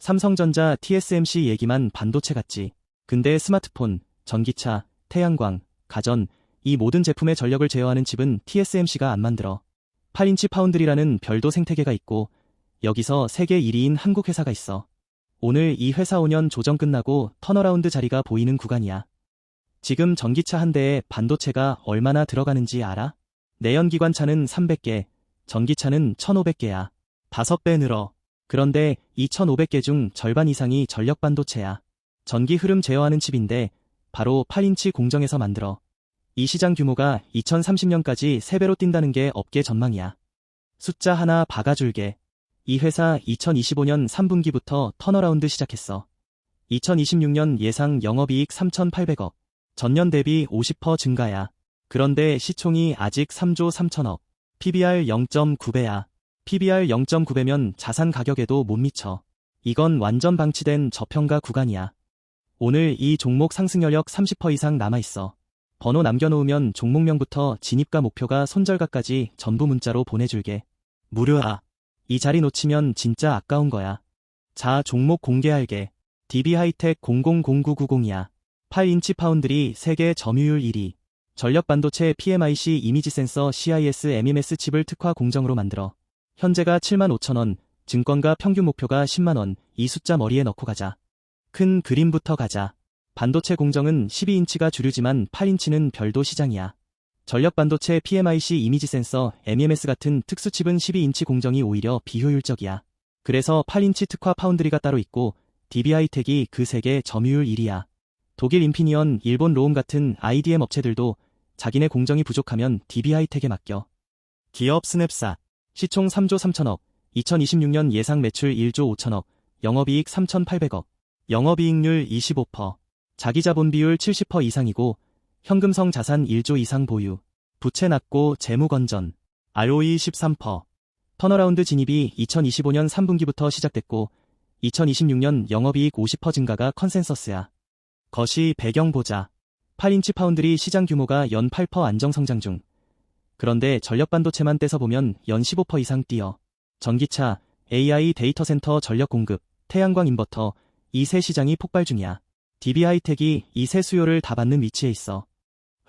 삼성전자 TSMC 얘기만 반도체 같지. 근데 스마트폰, 전기차, 태양광, 가전, 이 모든 제품의 전력을 제어하는 칩은 TSMC가 안 만들어. 8인치 파운드리라는 별도 생태계가 있고 여기서 세계 1위인 한국 회사가 있어. 오늘 이 회사 5년 조정 끝나고 턴어라운드 자리가 보이는 구간이야. 지금 전기차 한 대에 반도체가 얼마나 들어가는지 알아? 내연기관차는 300개, 전기차는 1500개야. 5배 늘어. 그런데 이 1500개 중 절반 이상이 전력 반도체야. 전기 흐름 제어하는 칩인데 바로 8인치 공정에서 만들어. 이 시장 규모가 2030년까지 3배로 뛴다는 게 업계 전망이야. 숫자 하나 박아줄게. 이 회사 2025년 3분기부터 턴어라운드 시작했어. 2026년 예상 영업이익 3,800억. 전년 대비 50% 증가야. 그런데 시총이 아직 3조 3천억. PBR 0.9배야. PBR 0.9배면 자산 가격에도 못 미쳐. 이건 완전 방치된 저평가 구간이야. 오늘 이 종목 상승 여력 30% 이상 남아있어. 번호 남겨놓으면 종목명부터 진입가 목표가 손절가까지 전부 문자로 보내줄게. 무료야. 이 자리 놓치면 진짜 아까운 거야. 자, 종목 공개할게. DB하이텍 000990이야. 8인치 파운드리 세계 점유율 1위. 전력 반도체 PMIC 이미지 센서 CIS MEMS 칩을 특화 공정으로 만들어. 현재가 75,000원, 증권가 평균 목표가 10만원, 이 숫자 머리에 넣고 가자. 큰 그림부터 가자. 반도체 공정은 12인치가 주류지만 8인치는 별도 시장이야. 전력 반도체 PMIC 이미지 센서 MEMS 같은 특수칩은 12인치 공정이 오히려 비효율적이야. 그래서 8인치 특화 파운드리가 따로 있고 DB하이텍이 그 세계 점유율 1위야. 독일 인피니언, 일본 로움 같은 IDM 업체들도 자기네 공정이 부족하면 DB하이텍에 맡겨. 기업 스냅사. 시총 3조 3천억, 2026년 예상 매출 1조 5천억, 영업이익 3,800억, 영업이익률 25%, 자기자본 비율 70% 이상이고 현금성 자산 1조 이상 보유, 부채 낮고 재무 건전, ROE 13%. 턴어라운드 진입이 2025년 3분기부터 시작됐고 2026년 영업이익 50% 증가가 컨센서스야. 거시 배경 보자. 8인치 파운드리 시장 규모가 연 8% 안정 성장 중. 그런데 전력 반도체만 떼서보면 연 15% 이상 뛰어. 전기차, AI 데이터 센터 전력 공급, 태양광 인버터, 이 세 시장이 폭발 중이야. DB하이텍이 이 세 수요를 다 받는 위치에 있어.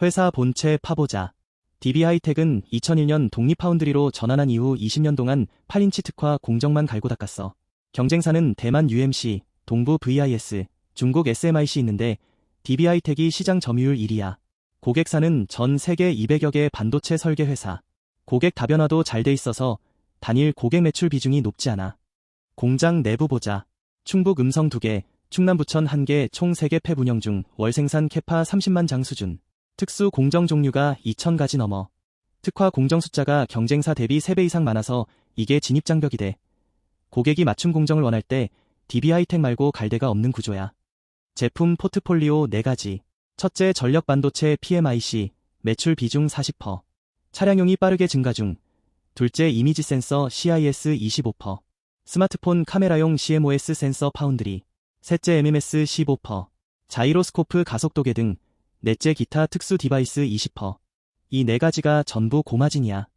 회사 본체 파보자. DB하이텍은 2001년 독립 파운드리로 전환한 이후 20년 동안 8인치 특화 공정만 갈고 닦았어. 경쟁사는 대만 UMC, 동부 VIS, 중국 SMIC 있는데 DB하이텍이 시장 점유율 1위야. 고객사는 전 세계 200여 개 반도체 설계 회사. 고객 다변화도 잘 돼 있어서 단일 고객 매출 비중이 높지 않아. 공장 내부 보자. 충북 음성 2개, 충남 부천 1개 총 3개 팹 운영 중 월 생산 캐파 30만 장 수준. 특수 공정 종류가 2,000가지 넘어. 특화 공정 숫자가 경쟁사 대비 3배 이상 많아서 이게 진입장벽이 돼. 고객이 맞춤 공정을 원할 때 DB하이텍 말고 갈 데가 없는 구조야. 제품 포트폴리오 4가지. 첫째, 전력 반도체 PMIC, 매출 비중 40%. 차량용이 빠르게 증가 중. 둘째, 이미지 센서 CIS 25%. 스마트폰 카메라용 CMOS 센서 파운드리. 셋째, MEMS 15%. 자이로스코프 가속도계 등. 넷째, 기타 특수 디바이스 20%. 이 4가지가 전부 고마진이야.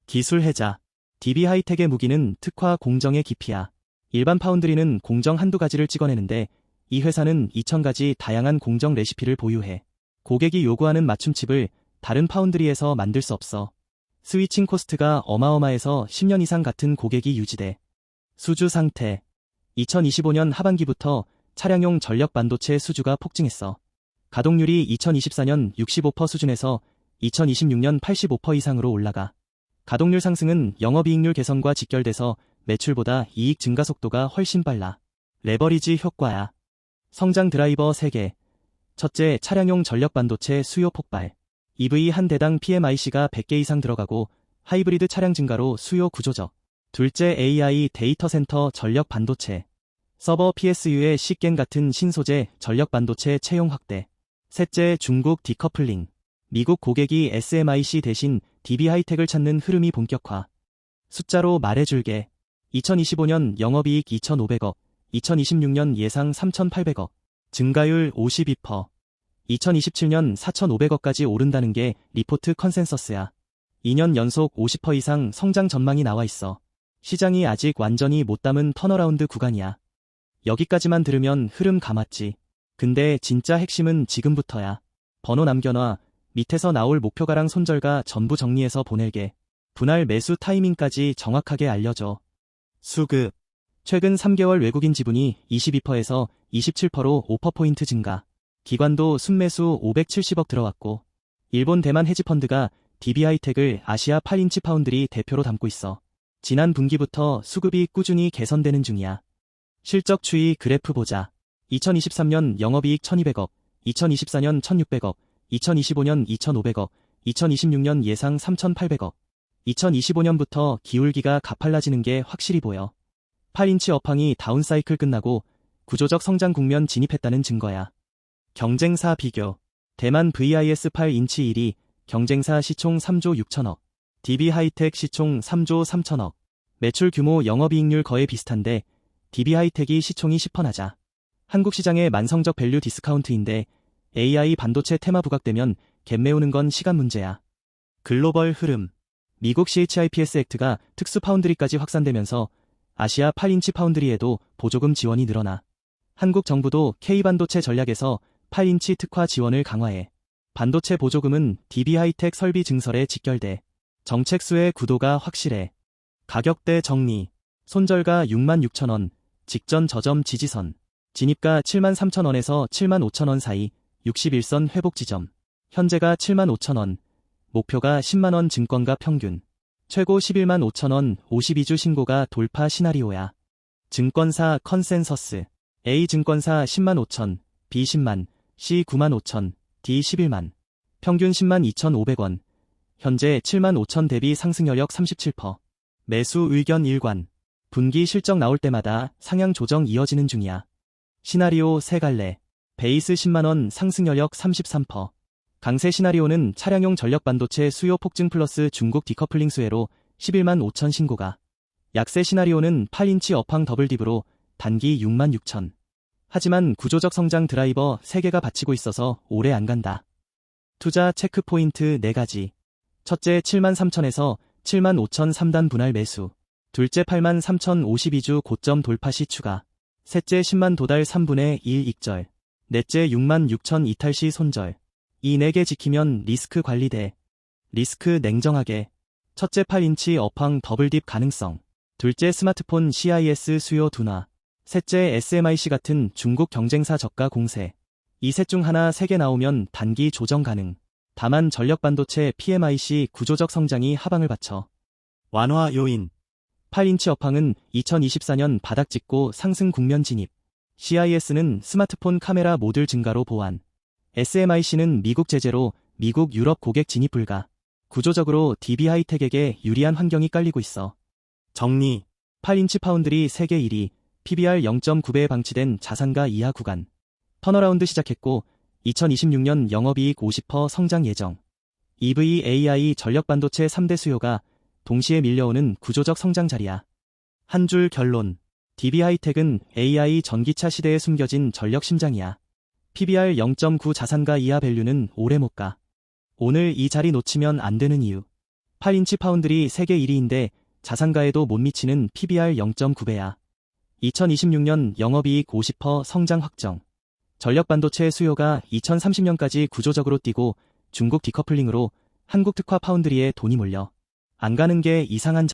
기술 해자. DB하이텍의 무기는 특화 공정의 깊이야. 일반 파운드리는 공정 한두 가지를 찍어내는데 이 회사는 2,000가지 다양한 공정 레시피를 보유해. 고객이 요구하는 맞춤칩을 다른 파운드리에서 만들 수 없어. 스위칭 코스트가 어마어마해서 10년 이상 같은 고객이 유지돼. 수주 상태. 2025년 하반기부터 차량용 전력 반도체 수주가 폭증했어. 가동률이 2024년 65% 수준에서 2026년 85% 이상으로 올라가. 가동률 상승은 영업이익률 개선과 직결돼서 매출보다 이익 증가 속도가 훨씬 빨라. 레버리지 효과야. 성장 드라이버 3개. 첫째, 차량용 전력 반도체 수요 폭발. EV 한 대당 PMIC가 100개 이상 들어가고 하이브리드 차량 증가로 수요 구조적. 둘째, AI 데이터 센터 전력 반도체. 서버 PSU의 시겐 같은 신소재 전력 반도체 채용 확대. 셋째, 중국 디커플링. 미국 고객이 SMIC 대신 DB하이텍을 찾는 흐름이 본격화. 숫자로 말해줄게. 2025년 영업이익 2,500억, 2026년 예상 3,800억, 증가율 52%. 2027년 4,500억까지 오른다는 게 리포트 컨센서스야. 2년 연속 50% 이상 성장 전망이 나와 있어. 시장이 아직 완전히 못 담은 턴어라운드 구간이야. 여기까지만 들으면 흐름 감았지. 근데 진짜 핵심은 지금부터야. 번호 남겨놔. 밑에서 나올 목표가랑 손절가 전부 정리해서 보낼게. 분할 매수 타이밍까지 정확하게 알려줘. 수급. 최근 3개월 외국인 지분이 22%에서 27%로 5%포인트 증가. 기관도 순매수 570억 들어왔고, 일본 대만 헤지펀드가 DB하이텍을 아시아 8인치 파운드리 대표로 담고 있어. 지난 분기부터 수급이 꾸준히 개선되는 중이야. 실적 추이 그래프 보자. 2023년 영업이익 1200억, 2024년 1600억, 2025년 2500억, 2026년 예상 3800억. 2025년부터 기울기가 가팔라지는 게 확실히 보여. 8인치 업황이 다운사이클 끝나고 구조적 성장 국면 진입했다는 증거야. 경쟁사 비교. 대만 VIS 8인치 1위, 경쟁사 시총 3조 6천억, DB하이텍 시총 3조 3천억. 매출 규모 영업이익률 거의 비슷한데 DB하이텍이 시총이 10% 낮아. 한국 시장의 만성적 밸류 디스카운트인데 AI 반도체 테마 부각되면 갭 메우는 건 시간 문제야. 글로벌 흐름. 미국 CHIPS 액트가 특수 파운드리까지 확산되면서 아시아 8인치 파운드리에도 보조금 지원이 늘어나. 한국 정부도 K반도체 전략에서 8인치 특화 지원을 강화해. 반도체 보조금은 DB하이텍 설비 증설에 직결돼. 정책 수의 구도가 확실해. 가격대 정리. 손절가 66,000원, 직전 저점 지지선. 진입가 73,000원에서 75,000원 사이, 61선 회복 지점. 현재가 75,000원, 목표가 10만원 증권가 평균. 최고 115,000원 52주 신고가 돌파 시나리오야. 증권사 컨센서스. A 증권사 105,000, B 10만, C 95,000, D 11만. 평균 102,500원. 현재 75,000 대비 상승 여력 37%. 매수 의견 일관. 분기 실적 나올 때마다 상향 조정 이어지는 중이야. 시나리오 3갈래. 베이스 10만원 상승 여력 33%. 강세 시나리오는 차량용 전력 반도체 수요 폭증 플러스 중국 디커플링 수혜로 11만 5천 신고가. 약세 시나리오는 8인치 업황 더블딥으로 단기 6만 6천. 하지만 구조적 성장 드라이버 3개가 받치고 있어서 오래 안 간다. 투자 체크포인트 4가지. 첫째 7만 3천에서 7만 5천 3단 분할 매수. 둘째 8만 3천 52주 고점 돌파 시 추가. 셋째 10만 도달 3분의 1 익절. 넷째 6만 6천 이탈 시 손절. 이 4개 지키면 리스크 관리돼. 리스크 냉정하게. 첫째 8인치 업황 더블딥 가능성. 둘째 스마트폰 CIS 수요 둔화. 셋째 SMIC 같은 중국 경쟁사 저가 공세. 이 셋 중 하나 3개 나오면 단기 조정 가능. 다만 전력 반도체 PMIC 구조적 성장이 하방을 받쳐. 완화 요인. 8인치 업황은 2024년 바닥 찍고 상승 국면 진입. CIS는 스마트폰 카메라 모듈 증가로 보완. SMIC는 미국 제재로 미국 유럽 고객 진입 불가. 구조적으로 DB하이텍에게 유리한 환경이 깔리고 있어. 정리. 8인치 파운드리 세계 1위, PBR 0.9배에 방치된 자산가 이하 구간. 턴어라운드 시작했고 2026년 영업이익 50% 성장 예정. EV, AI, 전력 반도체 3대 수요가 동시에 밀려오는 구조적 성장 자리야. 한 줄 결론. DB하이텍은 AI 전기차 시대에 숨겨진 전력 심장이야. PBR 0.9 자산가 이하 밸류는 오래 못 가. 오늘 이 자리 놓치면 안 되는 이유. 8인치 파운드리 세계 1위인데 자산가에도 못 미치는 PBR 0.9배야. 2026년 영업이익 50% 성장 확정. 전력 반도체 수요가 2030년까지 구조적으로 뛰고 중국 디커플링으로 한국 특화 파운드리에 돈이 몰려. 안 가는 게 이상한